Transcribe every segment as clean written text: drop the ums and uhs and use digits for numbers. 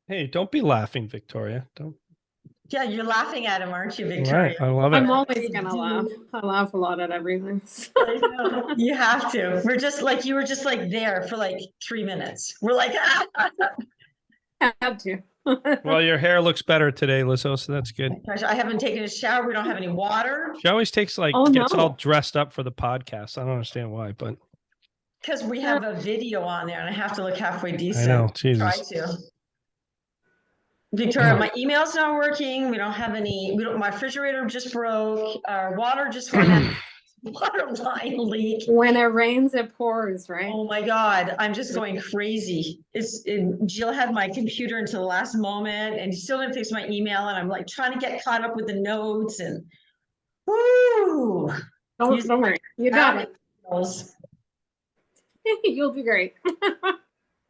Hey, don't be laughing, Victoria. Don't. Yeah, you're laughing at him, aren't you, All right, Victoria? I love it. I'm always Big gonna laugh. dude. I laugh a lot at everything. I know. You have to. We're just like you were just like there for like 3 minutes. We're like, ah. I have to. Well, your hair looks better today, Lizzo, so that's good. Gosh, I haven't taken a shower. We don't have any water She always takes Oh gets all no. dressed up for the podcast. I don't understand why, but because we have a video on there and I have to look halfway I know. decent. Try Jesus. to. Victoria, my email's not working. We don't have any, my refrigerator just broke. Our water just went out. Water line leak. When it rains, it pours, right? Oh my God, I'm just going crazy. Jill had my computer until the last moment and still didn't fix my email. And I'm like trying to get caught up with the notes and whoo. Don't worry. You got it. You'll be great.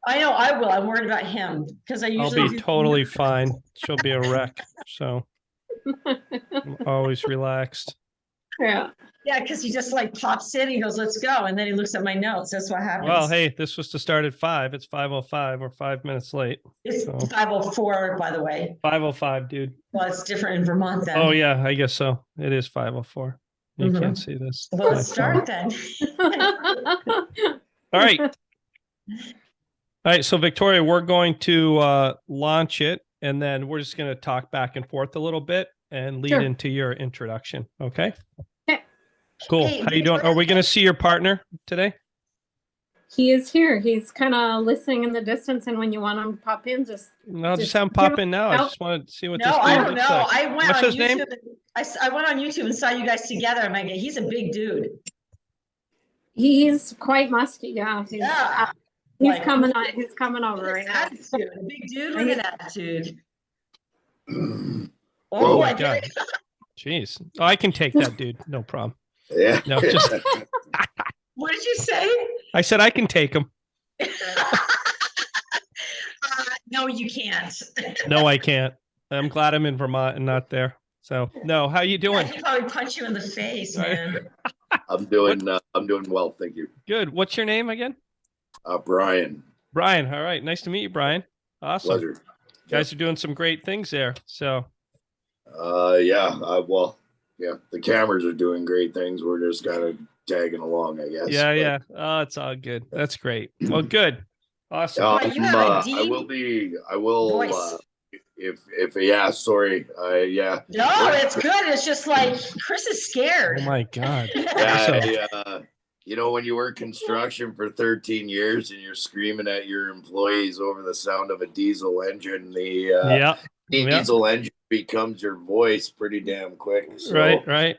I know I will. I'm worried about him because I usually I'll be totally fine. She'll be a wreck. So I'm always relaxed. Yeah. Yeah, because he just like pops in, he goes, let's go. And then he looks at my notes. That's what happens. Well, hey, this was to start at 5. It's 5:05. We're 5 minutes late. It's So 5:04, by the way. 5:05, dude. Well, it's different in Vermont then. Oh yeah, I guess so. It is 5:04. You can't see this. Well, let's start then. All right. All right. So Victoria, we're going to launch it, and then we're just going to talk back and forth a little bit and lead into your introduction. Okay. Okay. Cool. Hey, how you doing? Are we going to see your partner today? He is here. He's kind of listening in the distance, and when you want him to pop in, just have him pop in now. I just want to see what this dude I don't looks know. like. I went What's on his name? YouTube. I went on YouTube and saw you guys together. I'm like, he's a big dude. he's quite musky. Yeah. He's Like, coming on. He's coming over right now. attitude. A big dude with an attitude. Oh my God. Jeez. Oh, I can take that, dude. No problem. Yeah. No, just What did you say? I said I can take him. No, you can't. No, I can't. I'm glad I'm in Vermont and not there. So no, how you doing? He'd probably punch you in the face, man. I'm doing well, thank you. Good. What's your name again? Brian. Brian. All right. Nice to meet you, Brian. Awesome. Pleasure. You guys are doing some great things there. So the cameras are doing great things. We're just kind of tagging along, I guess. Yeah. Oh, it's all good. That's great. Well, good. Awesome. I will voice. Sorry. Yeah. No, it's good. It's just like Chris is scared. Oh my God. When you work construction for 13 years and you're screaming at your employees over the sound of a diesel engine, diesel engine becomes your voice pretty damn quick. So, right.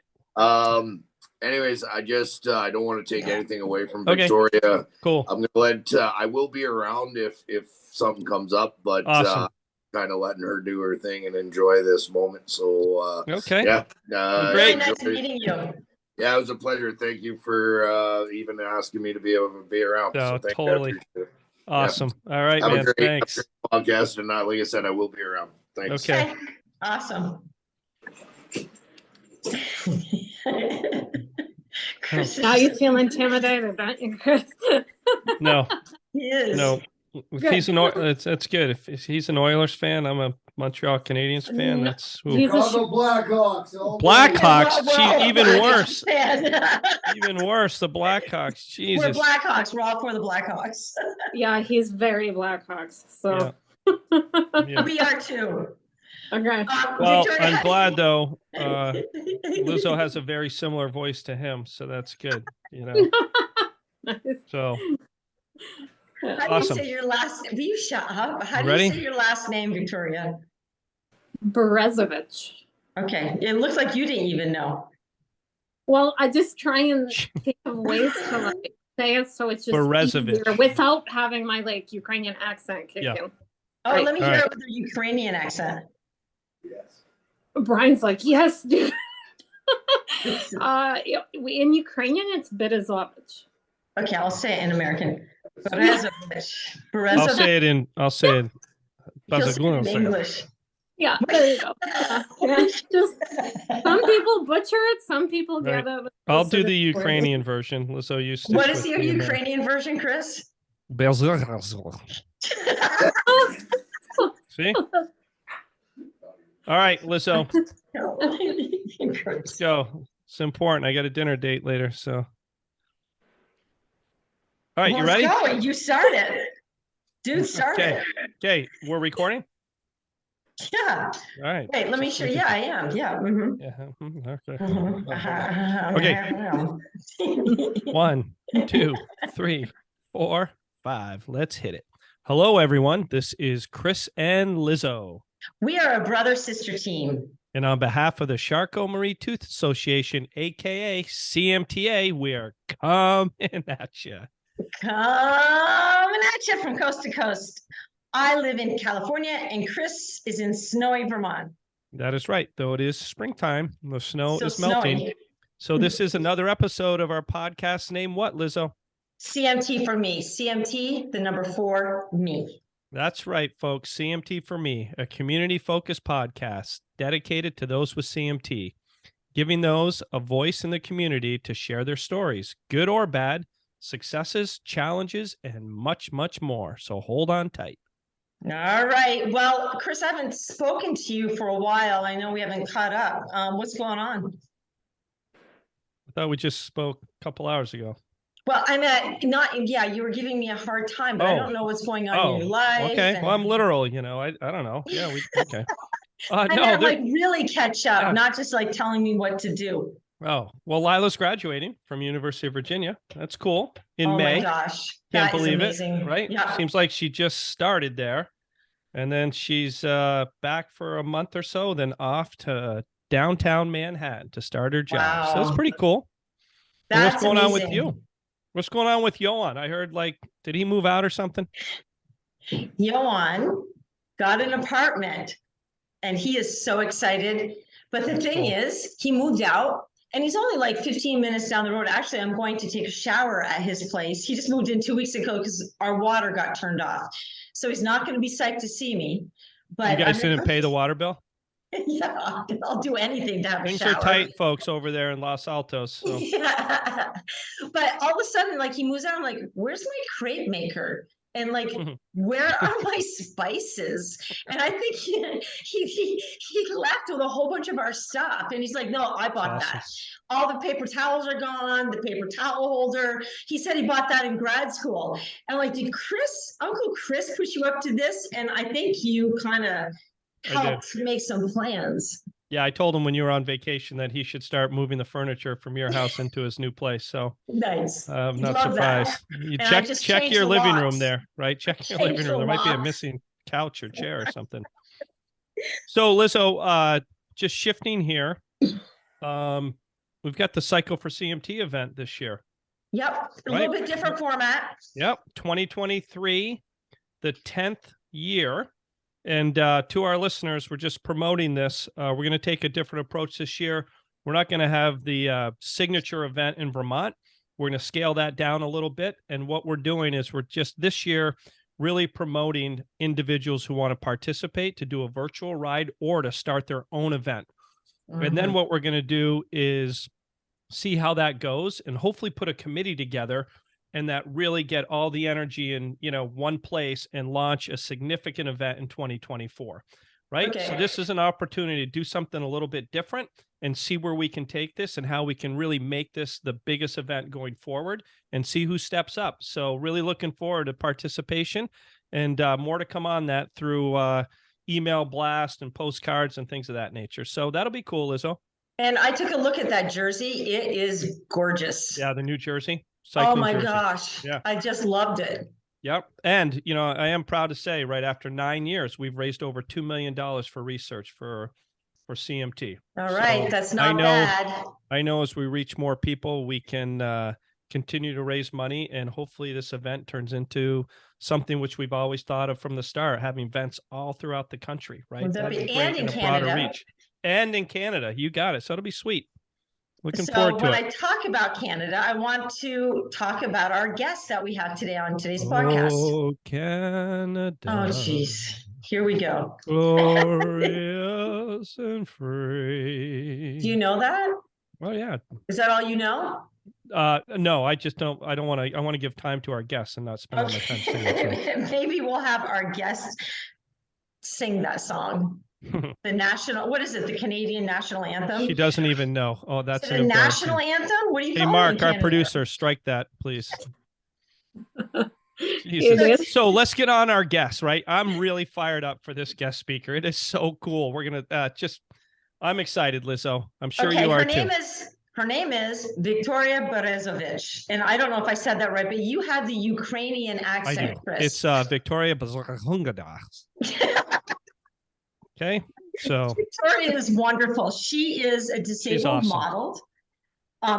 Anyways, I don't want to take anything away from Victoria. Cool. I'm gonna I will be around if something comes up, but awesome. Kind of letting her do her thing and enjoy this moment. So okay. Yeah. Great. Nice meeting you. Yeah, it was a pleasure. Thank you for even asking me to be able to be around. So totally. Awesome. Yeah. All right, man. Thanks. Podcast, and like I said, I will be around. Thanks. Okay. Awesome. Chris, now you feel intimidated, don't you, Chris? No. He is. No. If he's that's good. If he's an Oilers fan, I'm a Montreal Canadiens fan. That's Chicago Blackhawks. Blackhawks. Even worse. Even worse. The Blackhawks. Jesus. We're Blackhawks. We're all for the Blackhawks. Yeah, he's very Blackhawks. So yeah. We are too. Okay. Well, I'm glad though. Lizzo has a very similar voice to him, so that's good. Nice. So. How do you say your last name? Will you shut up? How do you say your last name, Victoria? Berezovich. Okay. It looks like you didn't even know. Well, I just try and think of ways to say it so it's just easier without having my Ukrainian accent kick in. Oh, let me hear it with a Ukrainian accent. Yes. Brian's like, yes, dude. In Ukrainian, it's Berezovich. Okay, I'll say it in American. Berezovich. I'll say it in English. Yeah, there you go. Just some people butcher it, some people get it. I'll do the Ukrainian version. So what is your Ukrainian version, Chris? See? All right, Lizzo, let's go. It's important. I got a dinner date later, so. All right, you ready? Let's go. You started. Dude started. Okay, we're recording? Yeah. All right. Wait, let me show you. Yeah, I am. Yeah. Okay. 1, 2, 3, 4, 5. Let's hit it. Hello, everyone. This is Chris and Lizzo. We are a brother-sister team. And on behalf of the Charcot-Marie Tooth Association, aka CMTA, we are coming at you. Coming at you from coast to coast. I live in California and Chris is in snowy Vermont. That is right. Though it is springtime, the snow Still is melting. snowy. So this is another episode of our podcast named what, Lizzo? CMT for me. CMT, the number 4, me. That's right, folks. CMT for me, a community-focused podcast dedicated to those with CMT, giving those a voice in the community to share their stories, good or bad, successes, challenges, and much, much more. So hold on tight. All right. Well, Chris, I haven't spoken to you for a while. I know we haven't caught up. What's going on? I thought we just spoke a couple hours ago. Well, I'm you were giving me a hard time, but I don't know what's going on in your life. Okay. And... Well, I'm literal, I don't know. Yeah, okay. I meant like really catch up, not just like telling me what to do. Oh, well, Lila's graduating from University of Virginia. That's cool. In May. Oh my gosh. Can't believe it, right? Yeah. Seems like she just started there. And then she's back for a month or so, then off to downtown Manhattan to start her job. Wow. So that's pretty cool. That's what's going amazing. on with you? What's going on with Johan? I heard did he move out or something? Johan got an apartment and he is so excited. But the thing is, he moved out and he's only like 15 minutes down the road. Actually, I'm going to take a shower at his place. He just moved in 2 weeks ago because our water got turned off. So he's not going to be psyched to see me. But you guys didn't pay the water bill? Yeah, I'll do anything to have Things a shower. are tight, folks, over there in Los Altos. So. Yeah. But all of a sudden, like he moves out, I'm like, where's my crepe maker? And like, where are my spices? And I think he left with a whole bunch of our stuff. And he's like, no, I bought that. All the paper towels are gone, the paper towel holder. He said he bought that in grad school. And like, did Uncle Chris push you up to this? And I think you kind of helped make some plans. Yeah, I told him when you were on vacation that he should start moving the furniture from your house into his new place. So nice. I'm not surprised. You check your living room there, right? Check your living room. There might be a missing couch or chair or something. So Lizzo, just shifting here. We've got the Cycle for CMT event this year. Yep, a little bit different format. Yep, 2023, the 10th year. And to our listeners, we're just promoting this. We're going to take a different approach this year. We're not going to have the signature event in Vermont. We're going to scale that down a little bit. And what we're doing is we're just this year really promoting individuals who want to participate to do a virtual ride or to start their own event. And then what we're going to do is see how that goes and hopefully put a committee together and that really get all the energy in, one place and launch a significant event in 2024, right? Okay. So this is an opportunity to do something a little bit different and see where we can take this and how we can really make this the biggest event going forward and see who steps up. So really looking forward to participation and more to come on that through email blast and postcards and things of that nature. So that'll be cool, Lizzo. And I took a look at that jersey. It is gorgeous. Yeah, the new jersey. Oh my jersey. gosh. Yeah. I just loved it. Yep. And, I am proud to say right after 9 years, we've raised over $2 million for research for CMT. All right. So that's not bad. I know as we reach more people, we can continue to raise money and hopefully this event turns into something which we've always thought of from the start, having events all throughout the country, right? And in Canada. And in Canada. You got it. So it'll be sweet. Looking forward to it. So when I talk about Canada, I want to talk about our guests that we have today on today's podcast. Oh, Canada. Oh, geez. Here we go. Glorious and free. Do you know that? Oh, yeah. Is that all you know? No, I just don't. I don't want to. I want to give time to our guests and not spend all my time singing. So. Maybe we'll have our guests sing that song. The national, what is it? The Canadian national anthem? She doesn't even know. Oh, that's Is it a national anthem? What do you Hey, call it in Mark, our Canada? producer, strike that, please. It Jesus. is. So let's get on our guest, right? I'm really fired up for this guest speaker. It is so cool. We're going to I'm excited, Lizzo. I'm sure you are too. Her name is Victoria Berezovich. And I don't know if I said that right, but you have the Ukrainian I accent, do. Chris. It's Victoria Berezovich. Okay. So Victoria is wonderful. She is a disabled awesome. model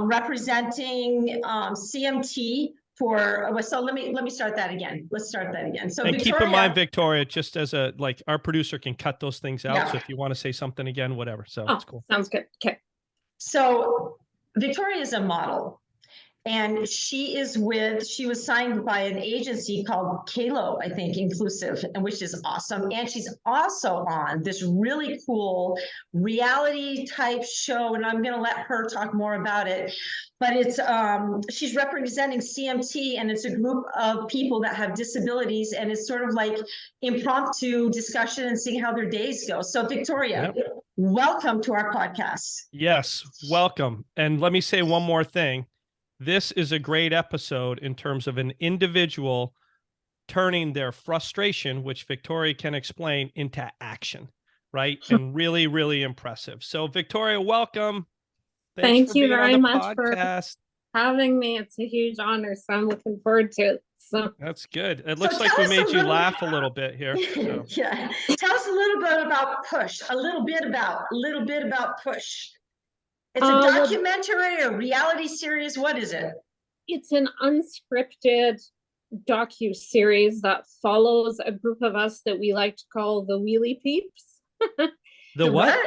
representing CMT for, so let me start that again. Let's start that again. So and Victoria, keep in mind, Victoria, just as our producer can cut those things out. Yeah. So if you want to say something again, whatever. So it's cool. Sounds good. Okay. So Victoria is a model. And she was signed by an agency called Kello, I think, Inclusive, and which is awesome. And she's also on this really cool reality type show, and I'm going to let her talk more about it. But it's she's representing CMT, and it's a group of people that have disabilities, and it's sort of like impromptu discussion and seeing how their days go. So Victoria, welcome to our podcast. Yes, welcome. And let me say one more thing. This is a great episode in terms of an individual turning their frustration, which Victoria can explain, into action, right? And really, really impressive. So Victoria, welcome. Thank you very much for having me. It's a huge honor, so I'm looking forward to it. So that's good. It looks like we made you laugh a little bit here. So. Yeah. Tell us a little bit about Push, a little bit about Push. It's a documentary or reality series. What is it? It's an unscripted docu-series that follows a group of us that we like to call the Wheelie Peeps. The what?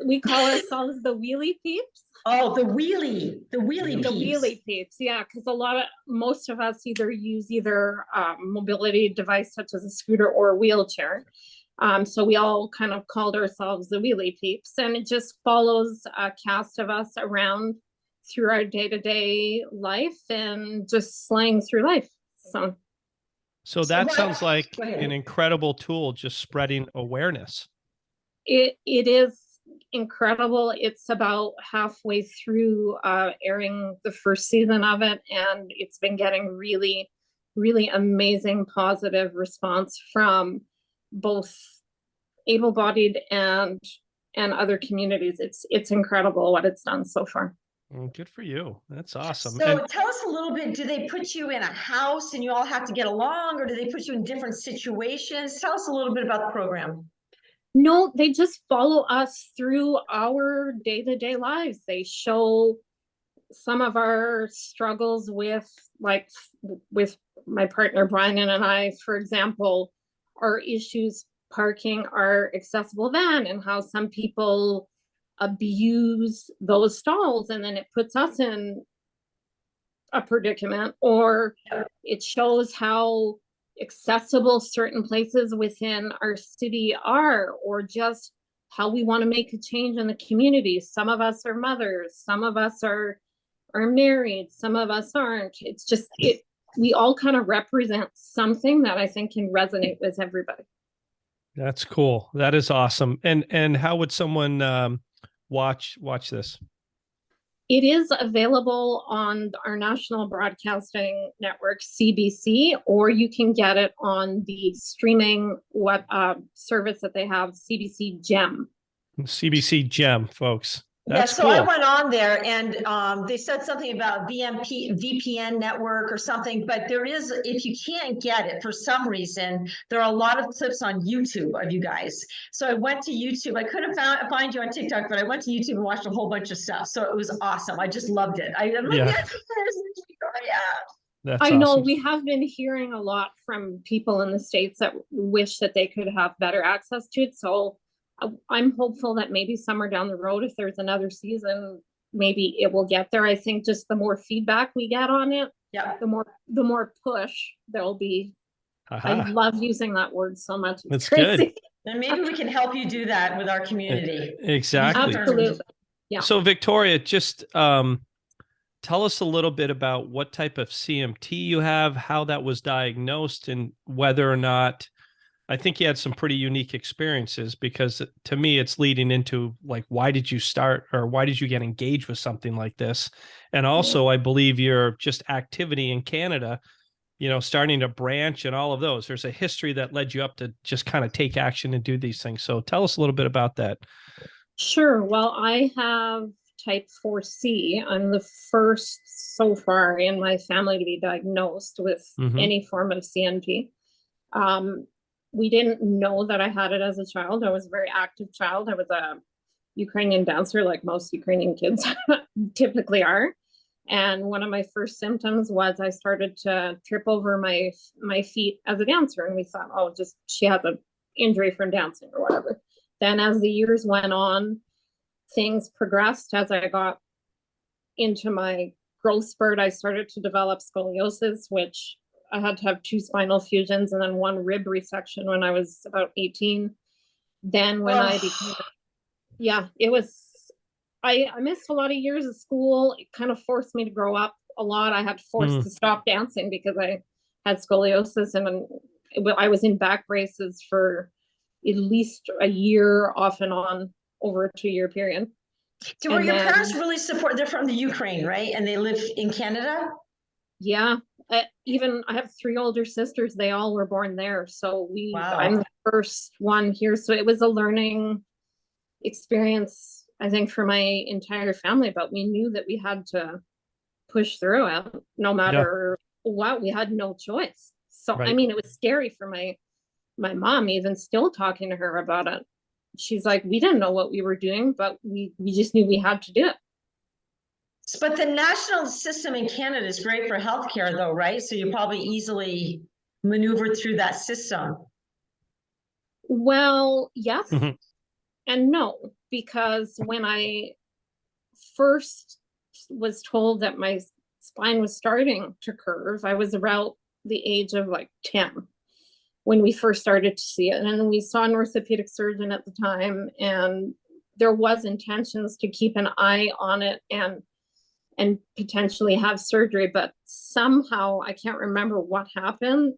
We call ourselves the Wheelie Peeps. Oh, the Wheelie Peeps. The Wheelie Peeps, yeah, because most of us use mobility device such as a scooter or a wheelchair. So we all kind of called ourselves the Wheelie Peeps, and it just follows a cast of us around through our day-to-day life and just slaying through life. So that sounds like an incredible tool, just spreading awareness. It is incredible. It's about halfway through airing the first season of it, and it's been getting really, really amazing positive response from both able-bodied and other communities. It's incredible what it's done so far. Good for you. That's awesome. So tell us a little bit, do they put you in a house and you all have to get along, or do they put you in different situations? Tell us a little bit about the program. No, they just follow us through our day-to-day lives. They show some of our struggles with my partner Brian and I, for example, our issues parking our accessible van and how some people abuse those stalls, and then it puts us in a predicament. Or it shows how accessible certain places within our city are, or just how we want to make a change in the community. Some of us are mothers, some of us are married, some of us aren't. It's just we all kind of represent something that I think can resonate with everybody. That's cool. That is awesome. And how would someone watch this? It is available on our national broadcasting network, CBC, or you can get it on the streaming web service that they have, CBC Gem. CBC Gem, folks. That's so cool. I went on there and they said something about VPN network or something, but there is, if you can't get it for some reason, there are a lot of clips on YouTube of you guys. So I went to YouTube. I couldn't find you on TikTok, but I went to YouTube and watched a whole bunch of stuff. So it was awesome. I just loved it. I'm like, That's I know awesome. we have been hearing a lot from people in the States that wish that they could have better access to it. So I'm hopeful that maybe somewhere down the road, if there's another season, maybe it will get there. I think just the more feedback we get on it, the more push there'll be. I love using that word so much. It's crazy. Good. And maybe we can help you do that with our community. Exactly. Absolutely. Yeah. So Victoria, just tell us a little bit about what type of CMT you have, how that was diagnosed, and whether or not, I think you had some pretty unique experiences, because to me, it's leading into like, why did you start, or why did you get engaged with something like this? And also, I believe your just activity in Canada, starting a branch and all of those, there's a history that led you up to just kind of take action and do these things. So tell us a little bit about that. Sure. Well, I have type 4C. I'm the first so far in my family to be diagnosed with any form of CMT. We didn't know that I had it as a child. I was a very active child. I was a Ukrainian dancer, like most Ukrainian kids typically are. And one of my first symptoms was I started to trip over my feet as a dancer. And we thought, oh, just she had an injury from dancing or whatever. Then as the years went on, things progressed. As I got into my growth spurt, I started to develop scoliosis, which I had to have 2 spinal fusions and then 1 rib resection when I was about 18. Then when I became, it was, I missed a lot of years of school. It kind of forced me to grow up a lot. I had forced to stop dancing because I had scoliosis, and I was in back braces for at least a year off and on over a 2-year period. So were your parents really support? They're from the Ukraine, right? And they live in Canada? Yeah. Even I have 3 older sisters. They all were born there. So Wow. I'm the first one here. So it was a learning experience, I think, for my entire family, but we knew that we had to push through it no matter what. We had no choice. So, I mean, it was scary for my mom, even still talking to her about it. She's like, we didn't know what we were doing, but we just knew we had to do it. But the national system in Canada is great for healthcare though, right? So you probably easily maneuvered through that system. Well, yes and no, because when I first was told that my spine was starting to curve, I was around the age of like 10 when we first started to see it. And we saw an orthopedic surgeon at the time, and there was intentions to keep an eye on it and potentially have surgery, but somehow I can't remember what happened.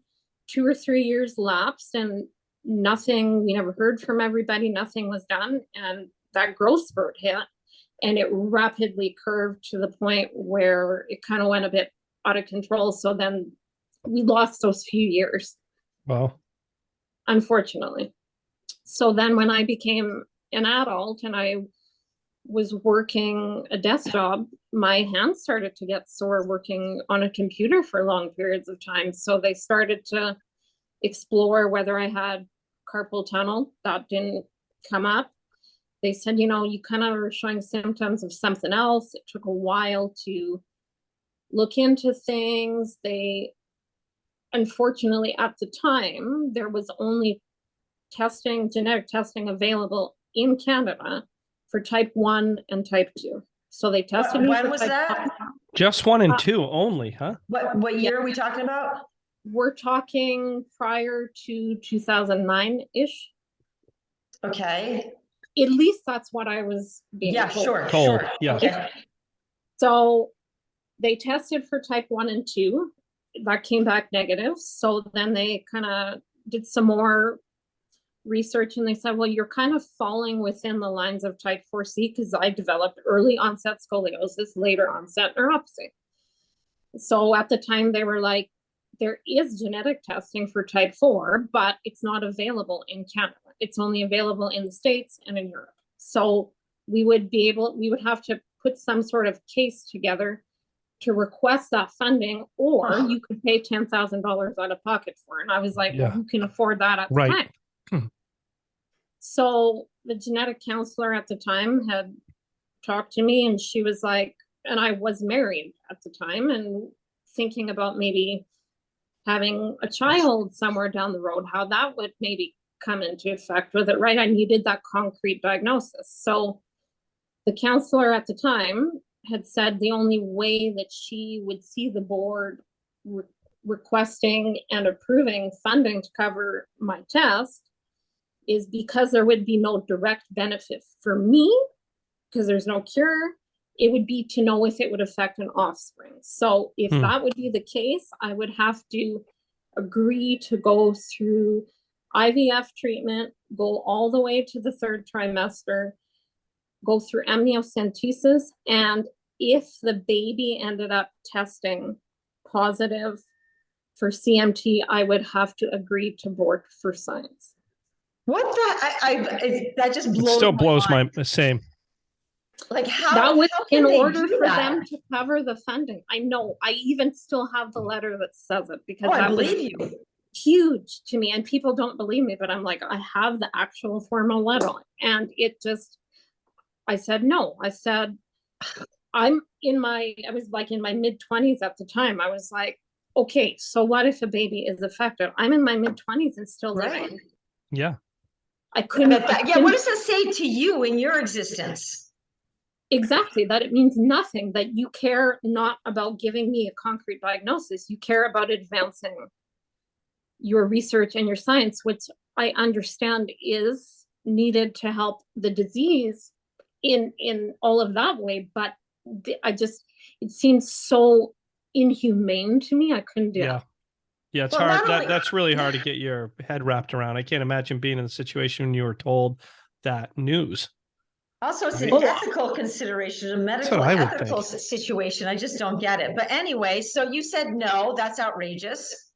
2 or 3 years lapsed and nothing, we never heard from everybody, nothing was done. And that growth spurt hit and it rapidly curved to the point where it kind of went a bit out of control. So then we lost those few years. Wow. Unfortunately. So then when I became an adult and I was working a desk job, my hands started to get sore working on a computer for long periods of time. So they started to explore whether I had carpal tunnel. That didn't come up. They said, you kind of are showing symptoms of something else. It took a while to look into things. Unfortunately, at the time, there was only genetic testing available in Canada for type 1 and type 2. So they tested me. When was that? Just 1 and 2 only, huh? What year are we talking about? We're talking prior to 2009-ish. Okay. At least that's what I was being told. Sure. Yeah. Okay. So they tested for type 1 and 2. That came back negative. So then they kind of did some more research and they said, well, you're kind of falling within the lines of type 4C because I developed early onset scoliosis, later onset neuropathy. So at the time they were like, there is genetic testing for type 4, but it's not available in Canada. It's only available in the States and in Europe. So we would have to put some sort of case together to request that funding, or you could pay $10,000 out of pocket for it. And I was like, well, who can afford that at the time? So the genetic counselor at the time had talked to me and she was like, and I was married at the time and thinking about maybe having a child somewhere down the road, how that would maybe come into effect with it, right? I needed that concrete diagnosis. So the counselor at the time had said the only way that she would see the board requesting and approving funding to cover my test is because there would be no direct benefit for me, because there's no cure. It would be to know if it would affect an offspring. So if that would be the case, I would have to agree to go through IVF treatment, go all the way to the 3rd trimester, go through amniocentesis, and if the baby ended up testing positive for CMT, I would have to agree to board for science. What that just blows. It still blows mind. my same. Like how that was how in they order do for that? them to cover the funding. I know. I even still have the letter that says it because I that was believe you. huge to me, and people don't believe me, but I'm like, I have the actual formal letter, and it just. I said no. I said, I was like in my mid-20s at the time. I was like, okay, so what if a baby is affected? I'm in my mid-20s and still living. Yeah. I couldn't. What does that say to you in your existence? Exactly, that it means nothing, that you care not about giving me a concrete diagnosis. You care about advancing your research and your science, which I understand is needed to help the disease in all of that way. But it seems so inhumane to me. I couldn't do it. Yeah, it's hard. That's really hard to get your head wrapped around. I can't imagine being in the situation when you were told that news. Also, it's an ethical consideration, a medical ethical situation. I just don't get it. But anyway, so you said no, that's outrageous.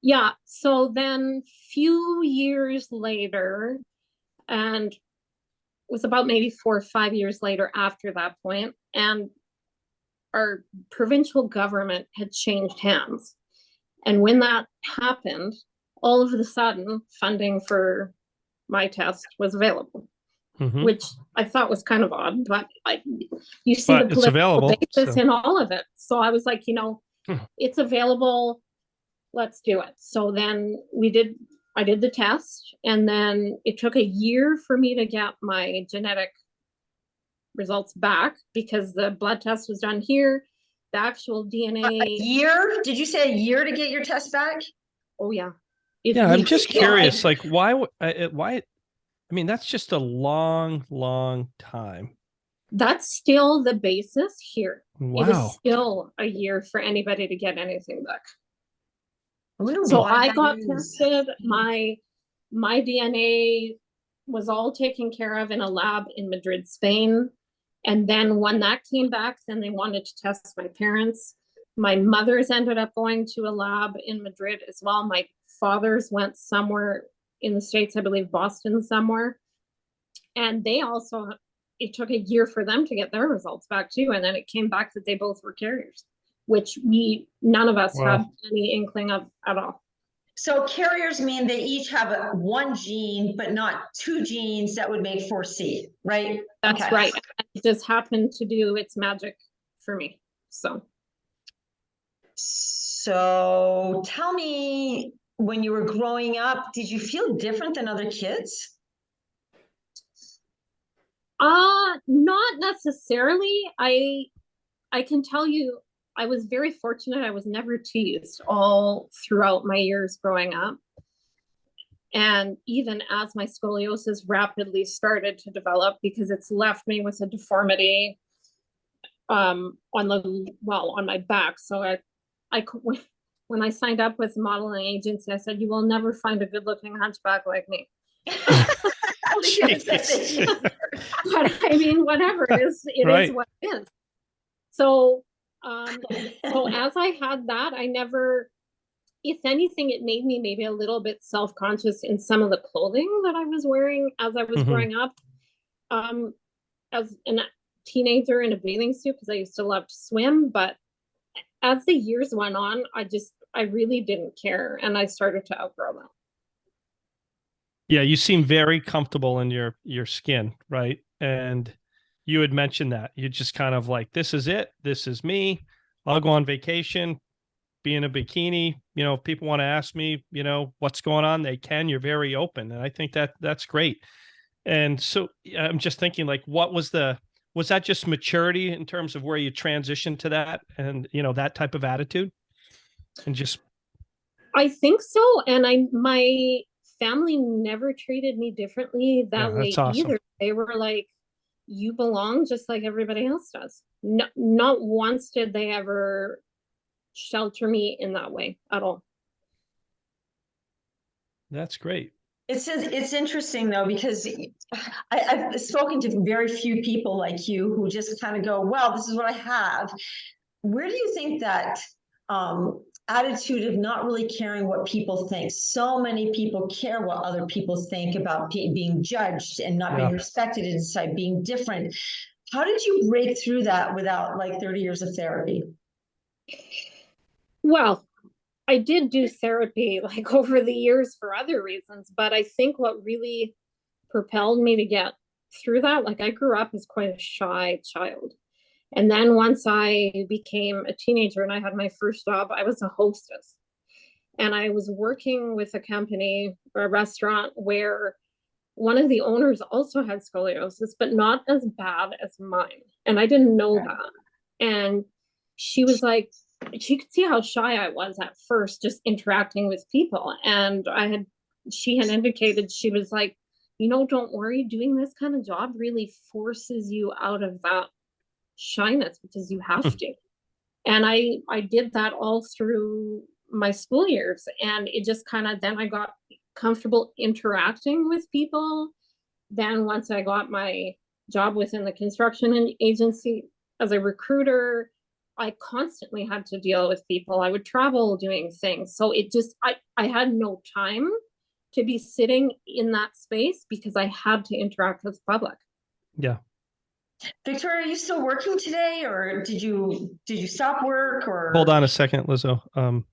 Yeah. So then few years later, and it was about maybe 4 or 5 years later after that point, and our provincial government had changed hands. And when that happened, all of a sudden, funding for my test was available, which I thought was kind of odd, but you see the political basis in all of it. So I was like, it's available, let's do it. So then I did the test, and then it took a year for me to get my genetic results back because the blood test was done here. The actual DNA. A year? Did you say a year to get your test back? Oh yeah. I'm just curious, like why? I mean, that's just a long time. That's still the basis here. Wow. It is still a year for anybody to get anything back. So I got tested. My DNA was all taken care of in a lab in Madrid, Spain. And then when that came back, then they wanted to test my parents. My mother's ended up going to a lab in Madrid as well. My father's went somewhere in the States, I believe Boston somewhere. And they also, it took a year for them to get their results back too. And then it came back that they both were carriers, which none of us had any inkling of at all. So carriers mean they each have one gene, but not 2 genes that would make 4C, right? That's right. It just happened to do its magic for me. So tell me, when you were growing up, did you feel different than other kids? Not necessarily. I can tell you, I was very fortunate. I was never teased all throughout my years growing up. And even as my scoliosis rapidly started to develop, because it's left me with a deformity on my back. So when I signed up with the modeling agency, I said, you will never find a good looking hunchback like me. But I mean, whatever it is what it is. So as I had that, I never, if anything, it made me maybe a little bit self-conscious in some of the clothing that I was wearing as I was growing up. As a teenager in a bathing suit, because I used to love to swim, but as the years went on, I really didn't care, and I started to outgrow that. Yeah, you seem very comfortable in your skin, right? And you had mentioned that you just kind of like, this is it. This is me. I'll go on vacation, be in a bikini. If people want to ask me, what's going on, they can. You're very open, and I think that's great. And so I'm just thinking, like, was that just maturity in terms of where you transitioned to that, and that type of attitude, and just. I think so, and my family never treated me differently that way either. They were like, you belong just like everybody else does. No, not once did they ever shelter me in that way at all. That's great. It's interesting though, because I've spoken to very few people like you who just kind of go, well, this is what I have. Where do you think that attitude of not really caring what people think? So many people care what other people think about being judged and not being respected inside, being different. How did you break through that without like 30 years of therapy? Well, I did do therapy like over the years for other reasons, but I think what really propelled me to get through that, like I grew up as quite a shy child. And then once I became a teenager and I had my first job, I was a hostess. And I was working with a company or a restaurant where one of the owners also had scoliosis, but not as bad as mine. And I didn't know that. And she was like, she could see how shy I was at first, just interacting with people. And she had indicated, she was like, you know, don't worry, doing this kind of job really forces you out of that shyness because you have to. And I did that all through my school years, and it just kind of, then I got comfortable interacting with people. Then once I got my job within the construction agency as a recruiter, I constantly had to deal with people. I would travel doing things, so it just, I had no time to be sitting in that space because I had to interact with the public. Yeah. Victoria, are you still working today, or did you stop work? Or Hold on a second, Lizzo.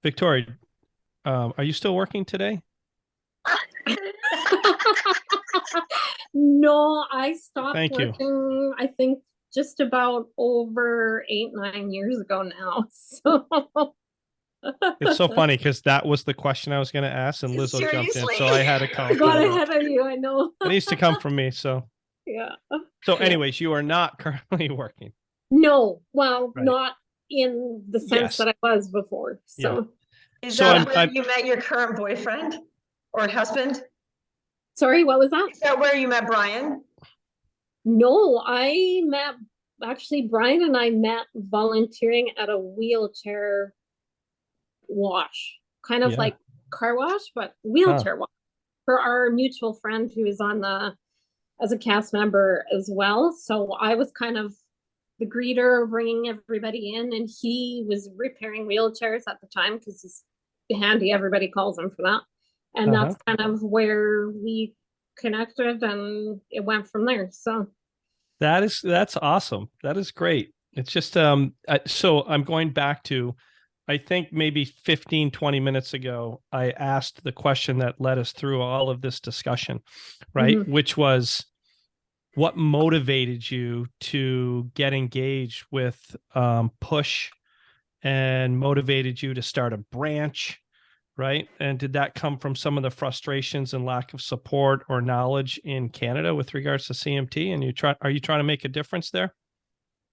Victoria, are you still working today? No, I stopped Thank you. working, I think just about over 8-9 years ago now. So It's so funny because that was the question I was going to ask, and Lizzo jumped in, so I had to call. I got ahead of you, I know. It needs to come from me. So Yeah. So anyways, you are not currently working. No, well, Right. not in the sense that I was before. So is So that where you met your current boyfriend or husband? Sorry, what was that? Is that where you met Brian? No, I met, actually Brian and I met volunteering at a wheelchair wash, kind of like car wash, but wheelchair wash, for our mutual friend who is on as a cast member as well. So I was kind of the greeter, bringing everybody in, and he was repairing wheelchairs at the time because he's handy, everybody calls him for that. And that's kind of where we connected, and it went from there. So that's awesome. That is great. It's just so I'm going back to, I think maybe 15-20 minutes ago, I asked the question that led us through all of this discussion, right? Which was, what motivated you to get engaged with Push, and motivated you to start a branch, right? And did that come from some of the frustrations and lack of support or knowledge in Canada with regards to CMT? And are you trying to make a difference there?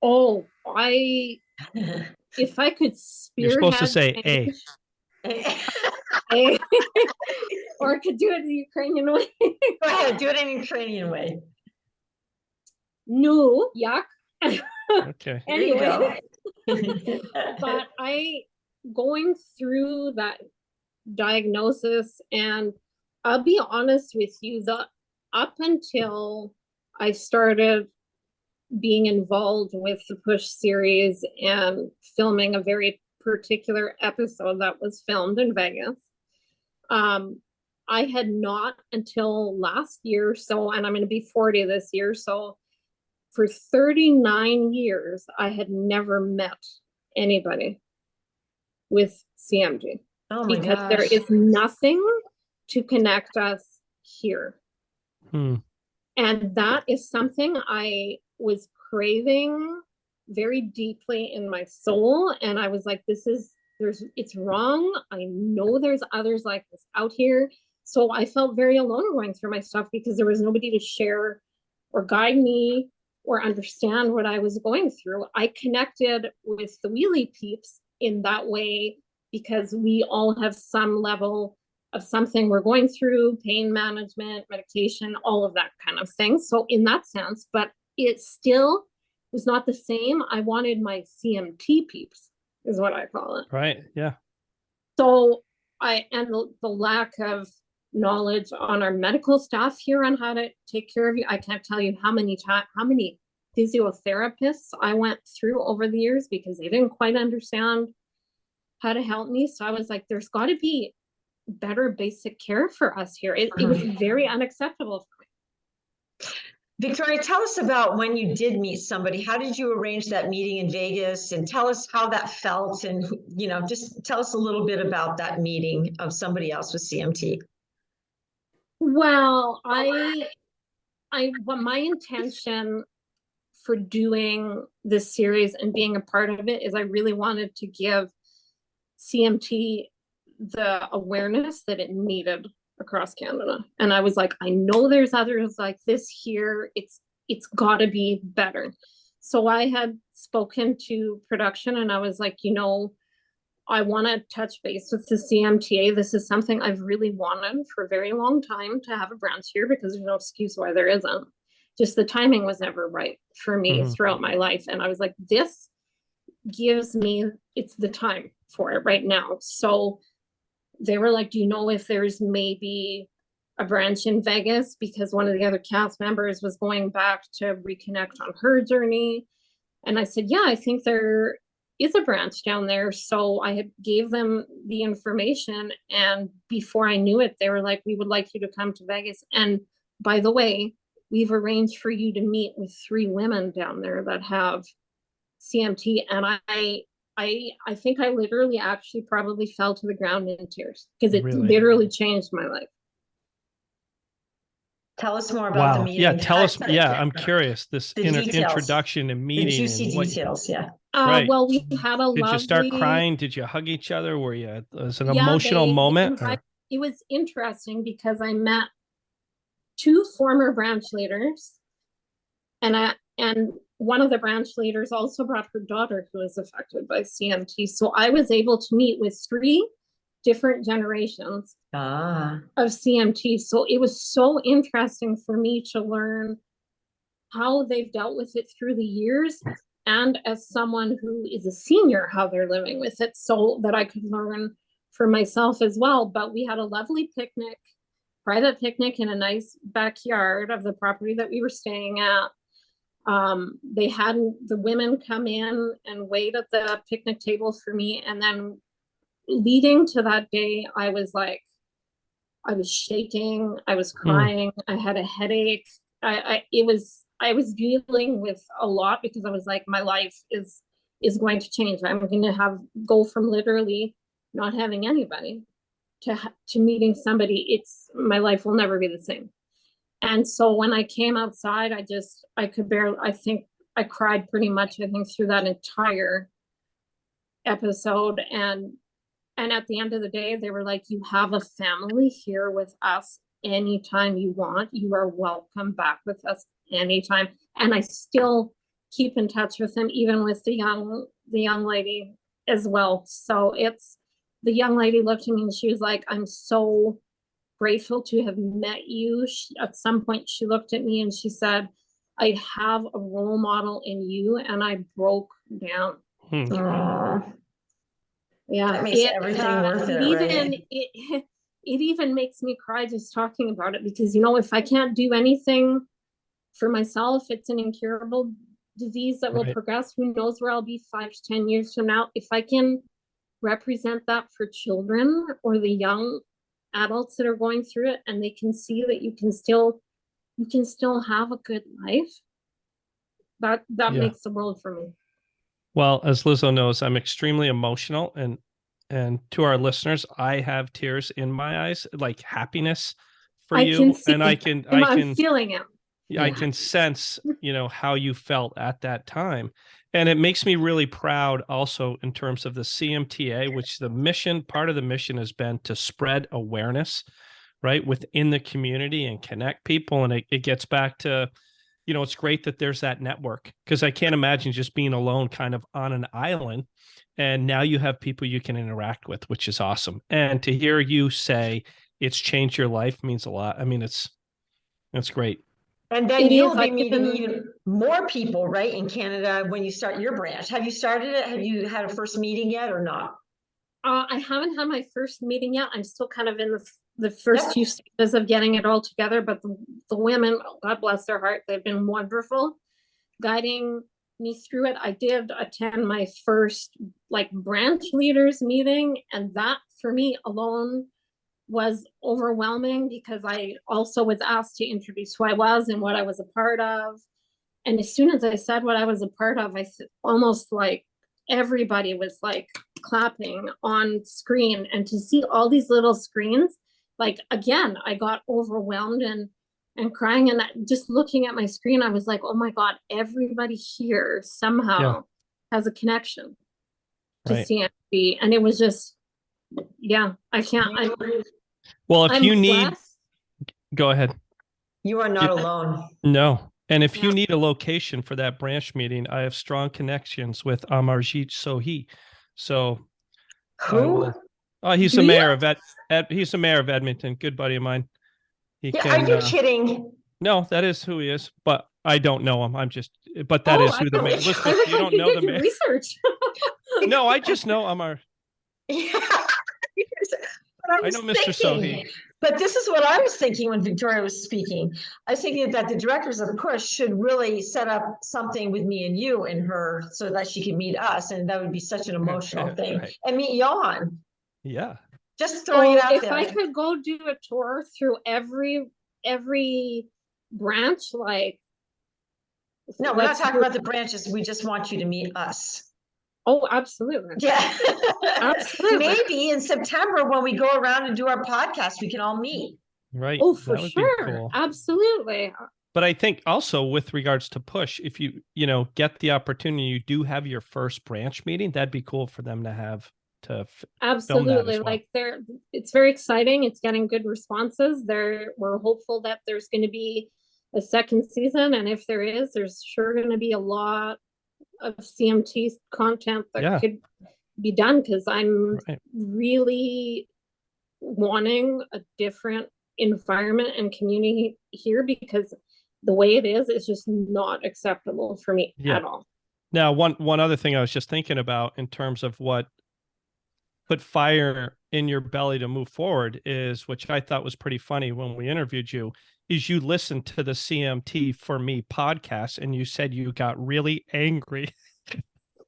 Oh, if I could spearhead. You're supposed to say A. A. Or I could do it the Ukrainian way. Go ahead, do it in Ukrainian way. No, yuck. Okay. Anyway, but going through that diagnosis, and I'll be honest with you, up until I started being involved with the Push series and filming a very particular episode that was filmed in Vegas, I had not until last year, so, and I'm going to be 40 this year, so for 39 years, I had never met anybody with CMT. Oh my because gosh. there is nothing to connect us here. And that is something I was craving very deeply in my soul. And I was like, it's wrong. I know there's others like this out here. So I felt very alone going through my stuff because there was nobody to share or guide me or understand what I was going through. I connected with the wheelie peeps in that way because we all have some level of something we're going through, pain management, medication, all of that kind of thing. So in that sense, but it still was not the same. I wanted my CMT peeps, is what I call it. Right. Yeah. So the lack of knowledge on our medical staff here on how to take care of you. I can't tell you how many physiotherapists I went through over the years because they didn't quite understand how to help me. So I was like, there's got to be better basic care for us here. It was very unacceptable for me. Victoria, tell us about when you did meet somebody. How did you arrange that meeting in Vegas? And tell us how that felt. And, you know, just tell us a little bit about that meeting of somebody else with CMT. Well, my intention for doing this series and being a part of it is I really wanted to give CMT the awareness that it needed across Canada. And I was like, I know there's others like this here. It's gotta be better. So I had spoken to production and I was like, you know, I want to touch base with the CMTA. This is something I've really wanted for a very long time, to have a branch here, because there's no excuse why there isn't. Just the timing was never right for me throughout my life. And I was like, this gives me, it's the time for it right now. So they were like, do you know if there's maybe a branch in Vegas? Because one of the other cast members was going back to reconnect on her journey. And I said, yeah, I think there is a branch down there. So I had gave them the information, and before I knew it, they were like, we would like you to come to Vegas. And by the way, we've arranged for you to meet with 3 women down there that have CMT. And I think I literally actually probably fell to the ground in tears, because it literally changed my life. Tell us more about the meeting. Yeah, tell us. Yeah, I'm curious. This introduction and meeting. The juicy details, yeah. Right. Well, we had a lovely... Did you start crying? Did you hug each other? Was it an emotional moment? It was interesting because I met 2 former branch leaders, and one of the branch leaders also brought her daughter who was affected by CMT. So I was able to meet with 3 different generations of CMT. So it was so interesting for me to learn how they've dealt with it through the years, and as someone who is a senior, how they're living with it, so that I could learn for myself as well. But we had a lovely picnic, private picnic, in a nice backyard of the property that we were staying at. They had the women come in and wait at the picnic table for me. And then leading to that day, I was shaking, I was crying, I had a headache. I was dealing with a lot, because I was like, my life is going to change. I'm going to go from literally not having anybody to meeting somebody. My life will never be the same. And so when I came outside, I could barely, I think I cried pretty much, through that entire episode. And at the end of the day, they were like, you have a family here with us anytime you want. You are welcome back with us anytime. And I still keep in touch with them, even with the young lady as well. So the young lady looked at me and she was like, I'm so grateful to have met you. At some point she looked at me and she said, I have a role model in you. And I broke down. Yeah, that makes everything worth it, right? It even makes me cry just talking about it, because, you know, if I can't do anything for myself, it's an incurable disease that will progress. Who knows where I'll be 5 to 10 years from now? If I can represent that for children or the young adults that are going through it, and they can see that you can still have a good life, that makes the world for me. Well, as Lizzo knows, I'm extremely emotional, and to our listeners, I have tears in my eyes, like happiness for you, and I'm feeling it. I can sense, you know, how you felt at that time. And it makes me really proud also in terms of the CMTA, which part of the mission has been to spread awareness, right, within the community and connect people. And it gets back to, you know, it's great that there's that network, because I can't imagine just being alone kind of on an island. And now you have people you can interact with, which is awesome. And to hear you say it's changed your life means a lot. I mean, it's great. And then you'll be meeting even more people, right, in Canada when you start your branch. Have you started it? Have you had a first meeting yet or not? I haven't had my first meeting yet. I'm still kind of in the first Yeah. few stages of getting it all together, but the women, God bless their heart, they've been wonderful guiding me through it. I did attend my first like branch leaders meeting, and that for me alone was overwhelming because I also was asked to introduce who I was and what I was a part of. And as soon as I said what I was a part of, I almost like everybody was like clapping on screen, and to see all these little screens, like again, I got overwhelmed and crying, and just looking at my screen, I was like, oh my God, everybody here somehow has a connection to CMT. And it was just, I can't. Well, if I'm you need, blessed. Go ahead. You are not alone. No. And if you need a location for that branch meeting, I have strong connections with Amarjit Sohi. So Who? He's the mayor of he's the mayor of Edmonton. Good buddy of mine. Are you kidding? No, that is who he is, but I don't know him. But that is who the mayor. Listen, you don't know the mayor. Research. No, I just know Amar. Yeah. I know Mr. Sohi. But this is what I was thinking when Victoria was speaking. I was thinking that the directors of Push should really set up something with me and you and her so that she could meet us. And that would be such an emotional thing. Right. And meet Jan. Yeah. Just throwing it out if there. I could go do a tour through every branch, like. No, we're not talking about the branches. We just want you to meet us. Oh, absolutely. Yeah. Absolutely. Maybe in September when we go around and do our podcast, we can all meet. Right. Oh, for sure. Cool. Absolutely. But I think also with regards to Push, if you get the opportunity, you do have your first branch meeting, that'd be cool for them to have to absolutely film that as well. It's very exciting. It's getting good responses. We're hopeful that there's going to be a second season, and if there is, there's sure going to be a lot of CMT content that could be done, because I'm really wanting a different environment and community here, because the way it is just not acceptable for me at all. Now, one other thing I was just thinking about in terms of what put fire in your belly to move forward is, which I thought was pretty funny when we interviewed you, is you listened to the CMT for Me podcast and you said you got really angry.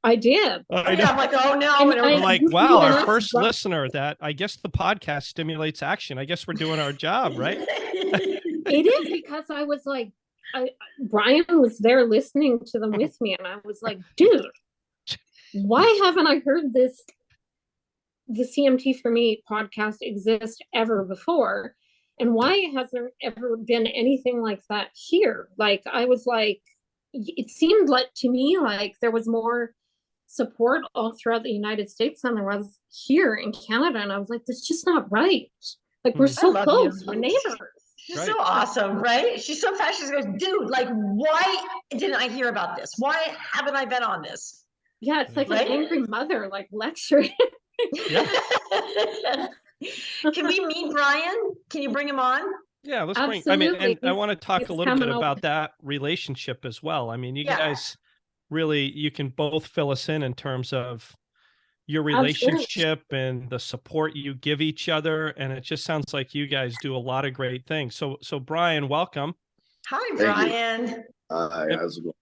I did. I'm like, oh no. I'm like, wow, our first listener that I guess the podcast stimulates action. I guess we're doing our job, right? It is, because I was like, Brian was there listening to them with me, and I was like, dude, why haven't I heard the CMT for Me podcast exist ever before? And why has there ever been anything like that here? Like, I was like, it seemed like to me like there was more support all throughout the United States than there was here in Canada. And I was like, that's just not right. Like, we're so close, we're neighbors. She's so awesome, right? She's so passionate. She goes, dude, like, why didn't I hear about this? Why haven't I been on this? Yeah, it's like an angry mother, like, lecturing. Can we meet Brian? Can you bring him on? Yeah, let's bring. I mean, and I want to talk a little bit about that relationship as well. I mean, you guys really, you can both fill us in terms of your relationship and the support you give each other, and it just sounds like you guys do a lot of great things. So Brian, welcome. Hi, Brian. Hi, how's it going?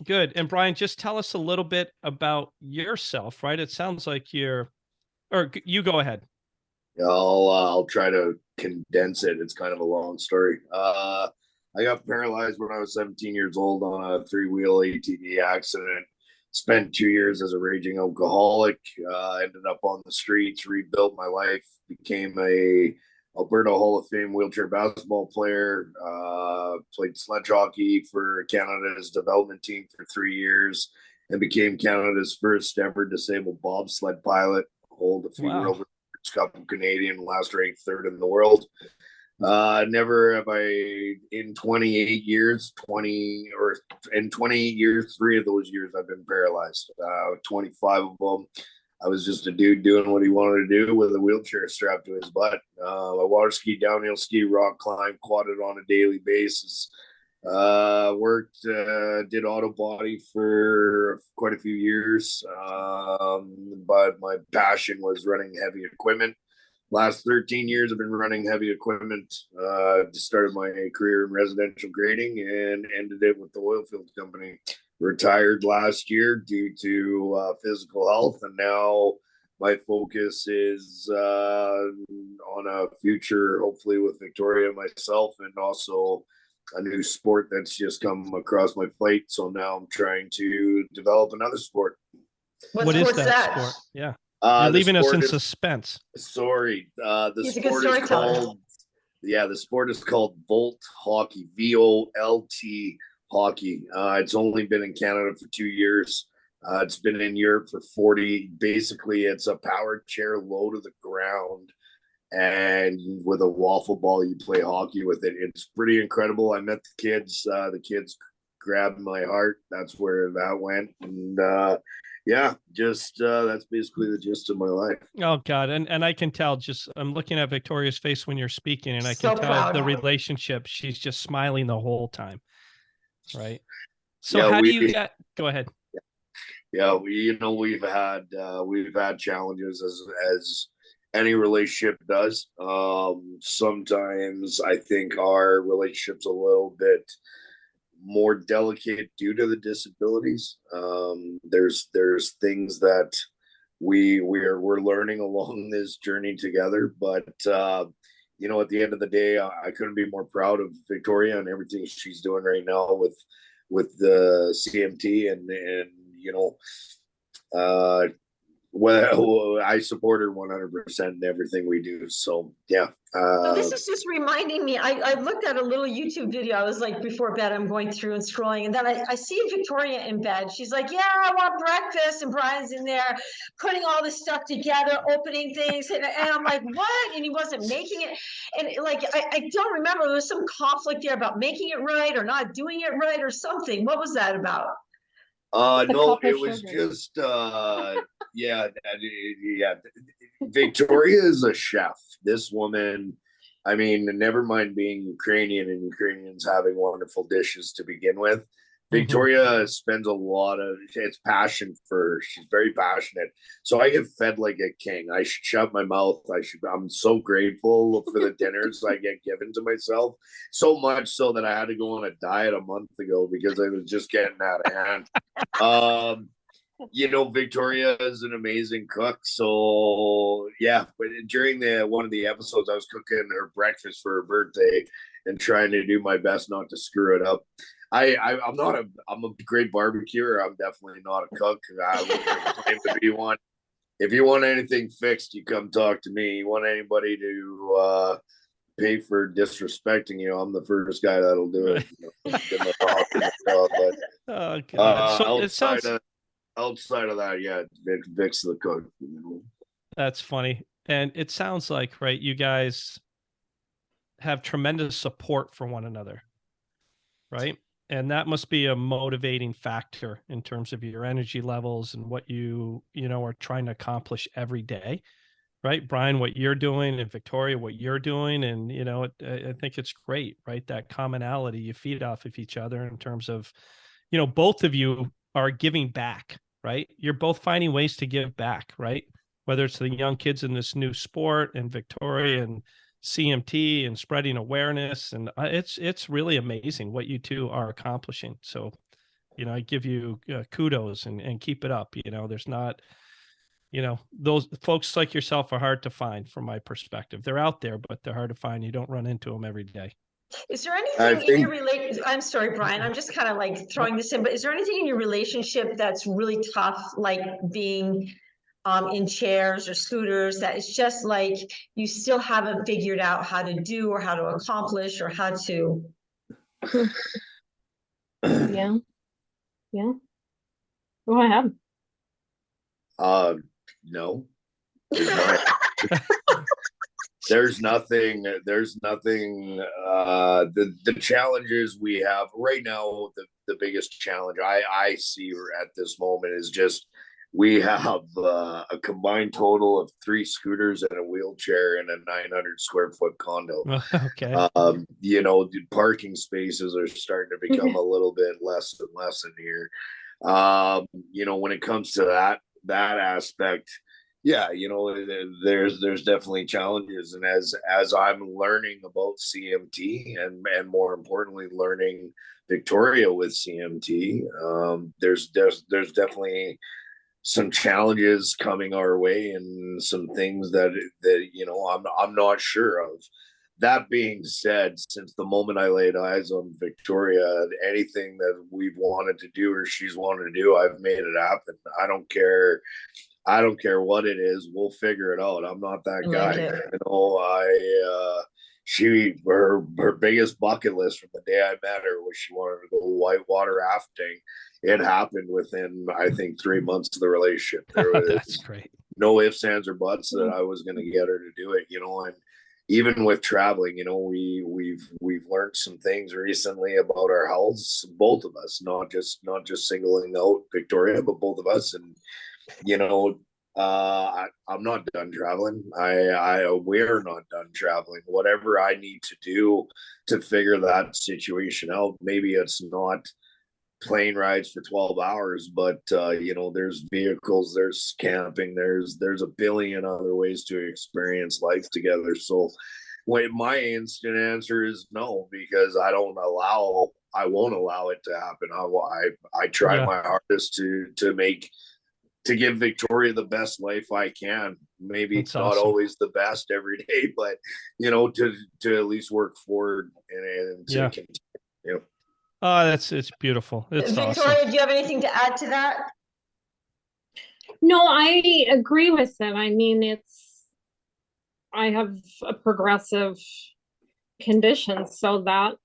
Good. And Brian, just tell us a little bit about yourself, right? It sounds like you go ahead. I'll try to condense it. It's kind of a long story. I got paralyzed when I was 17 years old on a 3-wheel ATV accident. Spent 2 years as a raging alcoholic. Ended up on the streets, rebuilt my life, became a Alberta Hall of Fame wheelchair basketball player. Played sledge hockey for Canada's development team for 3 years, and became Canada's first ever disabled bobsled pilot. Hold a few World Cup Canadian, last ranked third in the world. Never have I, in 28 years, 3 of those years I've been paralyzed. 25 of them, I was just a dude doing what he wanted to do with a wheelchair strapped to his butt. I water ski, downhill ski, rock climb, quadded on a daily basis. Worked, did auto body for quite a few years. But my passion was running heavy equipment. last 13 years, I've been running heavy equipment. Started my career in residential grading and ended it with the oil field company. Retired last year due to physical health, and now my focus is on a future, hopefully with Victoria and myself, and also a new sport that's just come across my plate. So now I'm trying to develop another sport. What is that sport? Yeah. You're leaving us in suspense. Sorry. The He's a good sport is storyteller. called, the sport is called Volt Hockey, VOLT hockey. It's only been in Canada for 2 years. It's been in Europe for 40. Basically, it's a power chair low to the ground, and with a waffle ball, you play hockey with it. It's pretty incredible. I met the kids. The kids grabbed my heart. That's where that went. And yeah, just that's basically the gist of my life. Oh God. And I can tell, just I'm looking at Victoria's face when you're speaking, and I So can tell proud. the relationship. She's just smiling the whole time. Right. So Yeah, how do you go ahead? Yeah, we've had challenges as any relationship does. Sometimes I think our relationship's a little bit more delicate due to the disabilities. There's things that we're learning along this journey together, but at the end of the day, I couldn't be more proud of Victoria and everything she's doing right now with the CMT, and well, I support her 100% in everything we do. So yeah. So this is just reminding me, I looked at a little YouTube video. I was like, before bed, I'm going through and scrolling. And then I see Victoria in bed. She's like, yeah, I want breakfast. And Brian's in there putting all this stuff together, opening things. And I'm like, what? And he wasn't making it. And like, I don't remember. There was some conflict there about making it right or not doing it right or something. What was that about? No, it was just yeah. Victoria is a chef. This woman, I mean, never mind being Ukrainian and Ukrainians having wonderful dishes to begin with. Victoria spends a lot of it's passion for. She's very passionate. So I get fed like a king. I should shut my mouth. I'm so grateful for the dinners I get given to myself. So much so that I had to go on a diet a month ago because I was just getting out of hand. Victoria is an amazing cook. So yeah, but during one of the episodes, I was cooking her breakfast for her birthday and trying to do my best not to screw it up. I'm a great barbecuer. I'm definitely not a cook. I wouldn't claim to be one. If you want anything fixed, you come talk to me. You want anybody to pay for disrespecting you, I'm the first guy that'll do it. Oh God! So it sounds outside of that, yeah, Vic's the cook. That's funny, and it sounds like you guys have tremendous support for one another, right? And that must be a motivating factor in terms of your energy levels and what you are trying to accomplish every day, right? Brian, what you're doing, and Victoria, what you're doing, and I think it's great, right? That commonality, you feed off of each other in terms of, both of you are giving back, right? You're both finding ways to give back, right? Whether it's the young kids in this new sport and Victoria and CMT and spreading awareness. And it's really amazing what you two are accomplishing. So, I give you kudos and keep it up. There's not, those folks like yourself are hard to find from my perspective. They're out there, but they're hard to find. You don't run into them every day. Is there anything in your relationship? I'm sorry, Brian, I'm just kind of like throwing this in, but is there anything in your relationship that's really tough, like being in chairs or scooters, that it's just like you still haven't figured out how to do or how to accomplish or how to? Yeah. Go ahead. No. There's nothing. The challenges we have right now, the biggest challenge I see at this moment is just we have a combined total of 3 scooters and a wheelchair in a 900 square foot condo. Okay. The parking spaces are starting to become a little bit less and less in here. When it comes to that aspect, yeah, there's definitely challenges, and as I'm learning about CMT and more importantly learning Victoria with CMT, there's definitely some challenges coming our way and some things that I'm not sure of. That being said, since the moment I laid eyes on Victoria, anything that we've wanted to do or she's wanted to do, I've made it happen. I don't care what it is. We'll figure it out. I'm not that I guy. like it. Her biggest bucket list from the day I met her was she wanted to go whitewater rafting. It happened within, I think, 3 months of the relationship. There That's was great. no ifs, ands, or buts that I was going to get her to do it. And even with traveling, we've learned some things recently about our healths, both of us, not just singling out Victoria, but both of us. And I'm not done traveling. We're not done traveling. Whatever I need to do to figure that situation out, maybe it's not plane rides for 12 hours, but there's vehicles, there's camping, there's a billion other ways to experience life together. So wait, my instant answer is no, because I won't allow it to happen. I try Yeah. my hardest to give Victoria the best life I can. Maybe That's not awesome. always the best every day, but to at least work forward and to Yeah. continue. Oh, it's beautiful. It's Victoria, awesome. do you have anything to add to that? No, I agree with it. I mean, I have a progressive condition, so that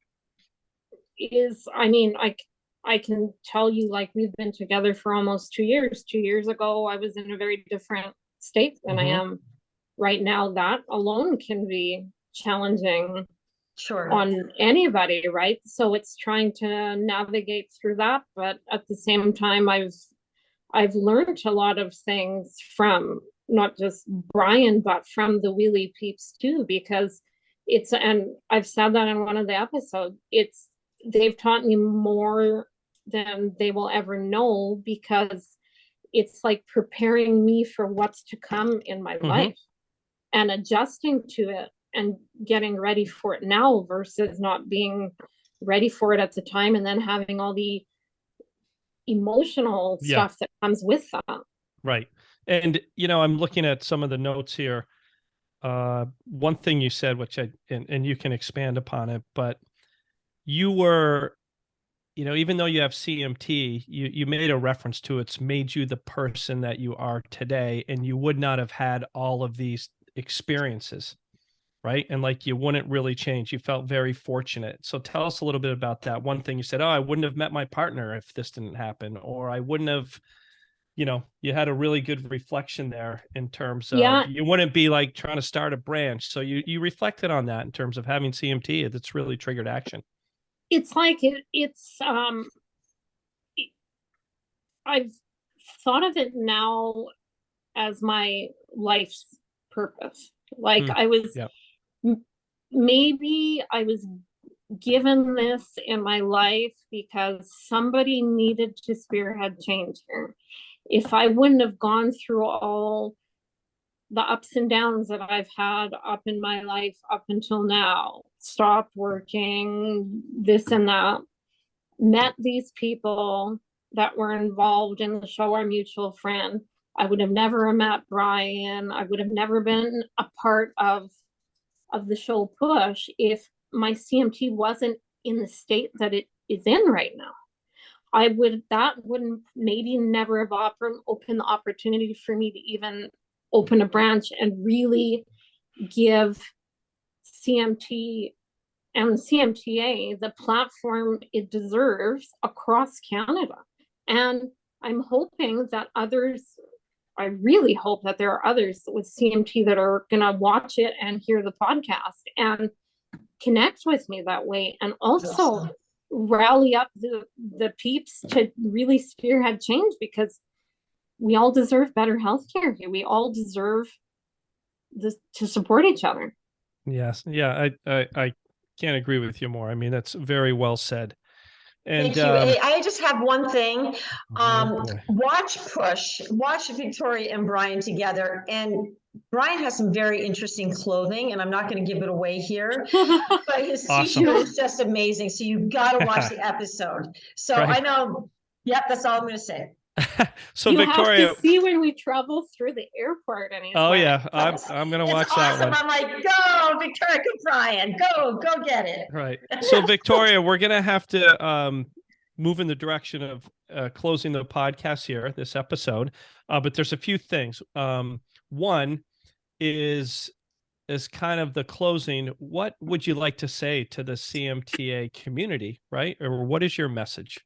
is, I mean, I can tell you, like, we've been together for almost 2 years. 2 years ago, I was in a very different state than I am right now. That alone can be challenging Sure. on anybody, right? So it's trying to navigate through that, but at the same time, I've learned a lot of things from not just Brian, but from the wheelie peeps too, because and I've said that in one of the episodes, they've taught me more than they will ever know, because it's like preparing me for what's to come in my life and adjusting to it and getting ready for it now versus not being ready for it at the time and then having all the emotional stuff that comes with that. Right. And, I'm looking at some of the notes here. One thing you said, which and you can expand upon it, but you were, even though you have CMT, you made a reference to it's made you the person that you are today, and you would not have had all of these experiences, right? And like, you wouldn't really change. You felt very fortunate. So tell us a little bit about that. One thing you said, oh, I wouldn't have met my partner if this didn't happen, or I wouldn't have, you had a really good reflection there in terms of you wouldn't be like trying to start a branch. So you reflected on that in terms of having CMT. That's really triggered action. It's like I've thought of it now as my life's purpose. Like maybe I was given this in my life because somebody needed to spearhead change here. If I wouldn't have gone through all the ups and downs that I've had up in my life up until now, stopped working, this and that, met these people that were involved in the show Our Mutual Friend, I would have never met Brian. I would have never been a part of the show Push if my CMT wasn't in the state that it is in right now. That wouldn't maybe never have opened the opportunity for me to even open a branch and really give CMT and the CMTA the platform it deserves across Canada. And I'm hoping that I really hope that there are others with CMT that are going to watch it and hear the podcast and connect with me that way, and also rally up the peeps to really spearhead change, because we all deserve better healthcare here. We all deserve to support each other. Yes. Yeah. I can't agree with you more. I mean, that's very well said. And Thank you. Hey, I just have one thing. oh, boy. Watch Victoria and Brian together. And Brian has some very interesting clothing, and I'm not going to give it away here, but his Awesome. t-shirt is just amazing. So you've got to watch the episode. So Right. I know, yep, that's all I'm going to say. So You Victoria, have to see when we travel through the airport and he's oh wearing yeah, I'm gonna watch It's that awesome. one. I'm like, go, Victoria, go, Brian, go get it. Right. So Victoria, we're gonna have to move in the direction of closing the podcast here, this episode. But there's a few things. One is kind of the closing. What would you like to say to the CMTA community, right? Or what is your message?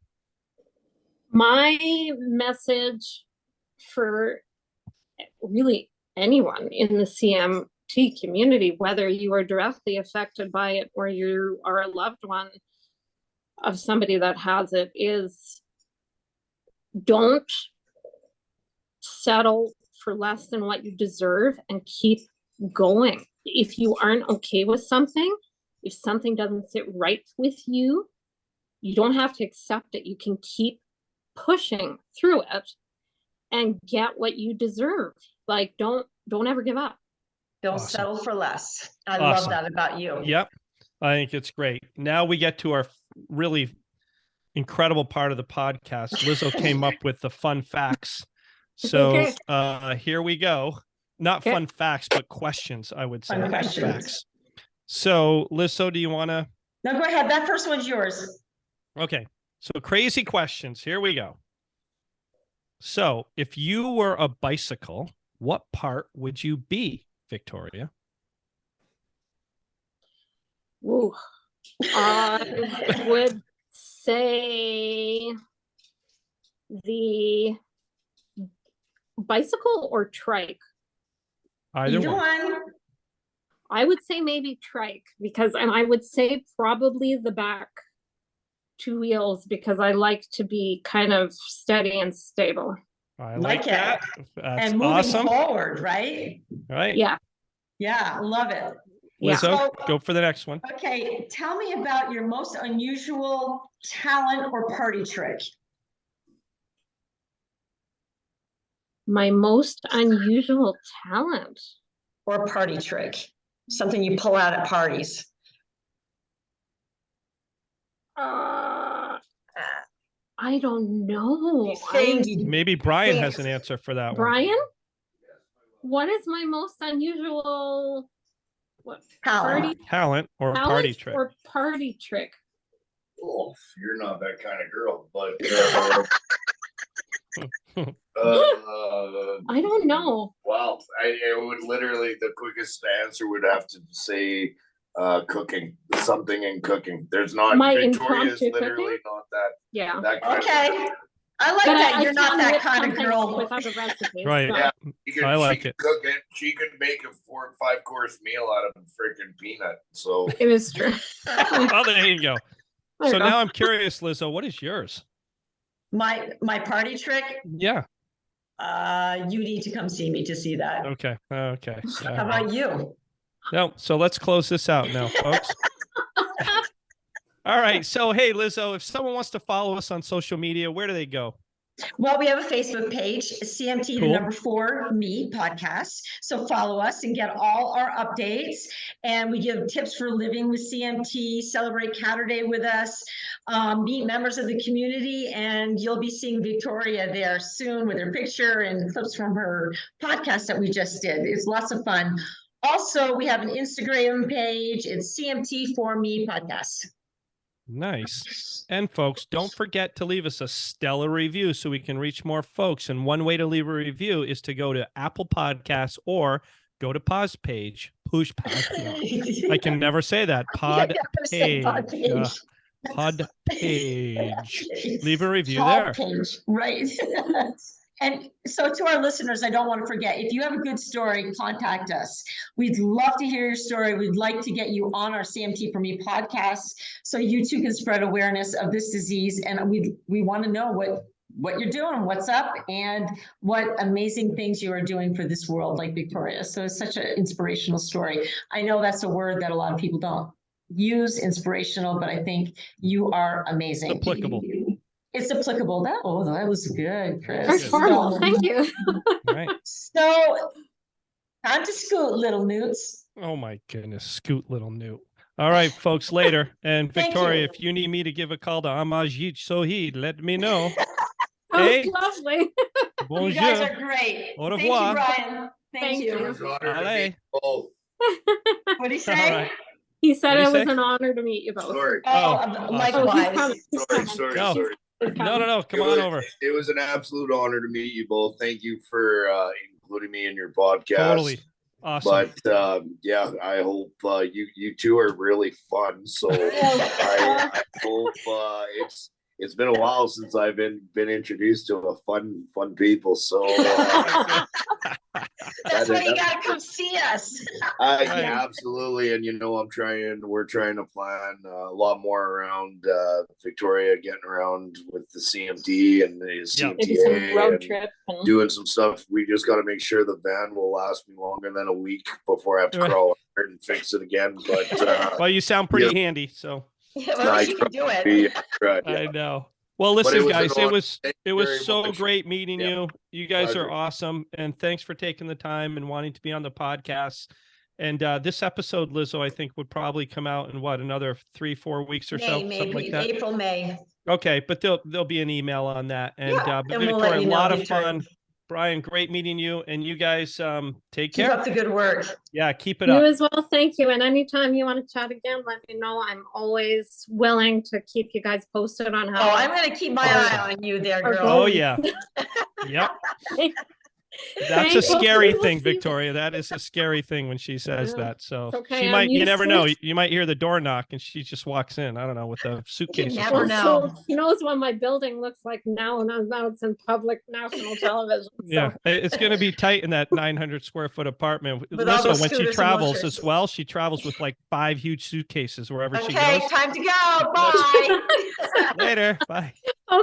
My message for really anyone in the CMT community, whether you are directly affected by it or you are a loved one of somebody that has it, is don't settle for less than what you deserve and keep going. If you aren't okay with something, if something doesn't sit right with you, you don't have to accept it. You can keep pushing through it and get what you deserve. Like, don't ever give up. Don't Awesome. settle for less. I Awesome. love that about you. Yep. I think it's great. Now we get to our really incredible part of the podcast. Lizzo came up with the fun facts. So here we go. Not fun facts, but questions, I would say. Fun questions. Facts. So Lizzo, do you want to? No, go ahead. That first one's yours. Okay. So crazy questions. Here we go. So if you were a bicycle, what part would you be, Victoria? Ooh. I would say the bicycle or trike. Either one. I would say maybe trike, because, and I would say probably the back two wheels, because I like to be kind of steady and stable. I like that. That's and moving awesome. forward, right? Right. Yeah. Yeah, I love it. Lizzo, So, go for the next one. okay, tell me about your most unusual talent or party trick. My most unusual talent. Or party trick. Something you pull out at parties. I don't know. Maybe Brian has an answer for that one. Brian? What is my most unusual talent or party trick? Or party trick? Oh, you're not that kind of girl, but I don't know. Wow, I would literally, the quickest answer would have to say cooking, something in cooking. There's not, Victoria's literally cooking? not that. Yeah. That kind okay. I like But that. You're not that kind of girl. With other recipes. Right. So. Yeah, I like she it. Could cook it. She could make a 4 or 5 course meal out of a freaking peanut. So it is true. Oh, there you go. So now I'm curious, Lizzo, what is yours? My party trick? Yeah. You need to come see me to see that. Okay. Okay. How about you? No. So let's close this out now, folks. All right. So, hey, Lizzo, if someone wants to follow us on social media, where do they go? Well, we have a Facebook page, CMT Cool. the number 4 Me podcast. So follow us and get all our updates. And we give tips for living with CMT, celebrate Saturday with us, meet members of the community, and you'll be seeing Victoria there soon with her picture and clips from her podcast that we just did. It's lots of fun. Also, we have an Instagram page. It's CMT for Me podcast. Nice. And folks, don't forget to leave us a stellar review so we can reach more folks. And one way to leave a review is to go to Apple Podcasts or go to Pause Page. Push Pod. I can never say that. Pod Page. Pod Page. Leave a review there. Page. Right. And so to our listeners, I don't want to forget, if you have a good story, contact us. We'd love to hear your story. We'd like to get you on our CMT for Me podcast so you too can spread awareness of this disease. And we want to know what you're doing, what's up, and what amazing things you are doing for this world like Victoria. So it's such an inspirational story. I know that's a word that a lot of people don't use, inspirational, but I think you are amazing. It's applicable. It's applicable. That was good, Very Chris. formal. So, Thank you. Right. so time to scoot, little newts. Oh my goodness, scoot little Newt. All right, folks, later. And Thank Victoria, you. if you need me to give a call to Amajit Sohid, let me know. Oh, Hey. lovely. You guys Bonjour. are great. Au Thank revoir. you, Brian. Thank Thank you. you. It was an honor to Allez. meet you both. What did he say? All right. He said What'd it he was say? an honor to meet you both. Sorry. Oh, awesome. Oh, he's likewise. coming. He's Sorry, coming. sorry, No. sorry. He's coming. No, come on over. It was an absolute honor to meet you both. Thank you for including me in your podcast. Totally. Awesome. But yeah, I hope you two are really fun. So I hope it's been a while since I've been introduced to a fun people. So That's why you gotta come see us. yeah, absolutely. And we're trying to plan a lot more around Victoria, getting around with the CMT and the Maybe CMTA some road and trip. And... doing some stuff. We just got to make sure the van will last me longer than a week before I have to Right. crawl under it and fix it again. But Well, you sound pretty handy, so Well, I you can do it. right, I yeah. know. Well, But listen, it was guys, an it honor. was Thank it you was very so much. great meeting Yeah. you. You guys are Pleasure. awesome, and thanks for taking the time and wanting to be on the podcast. And this episode, Lizzo, I think would probably come out in what, another 3-4 weeks or so, something like that. April, May. Okay, but there'll be an email on that. And Yeah, but and we'll let Victoria, a you know, lot of Victoria. fun. Brian, great meeting you, and you guys take Keep care. up the good work. Yeah, keep it You up. as well. Thank you. And anytime you want to chat again, let me know. I'm always willing to keep you guys posted on how. Oh, I'm gonna keep my Awesome. eye on you there, Our girl. Oh goals. yeah. Yep. That's Thank a you. scary We'll thing, see. Victoria. That is a scary thing when she says Yeah. that. So It's okay, she I'm might, you used never to know. it. You might hear the door knock and she just walks in. I don't know, with a suitcase. or never something. know. Also, she knows what my building looks like now, and now it's in public national television. Yeah, So. it's going to be tight in that 900 square foot apartment. With all those Lizzo, when she scooters and travels wheelchairs. as well, she travels with like 5 huge suitcases wherever she Okay, goes. time to go. Bye. Later. Bye.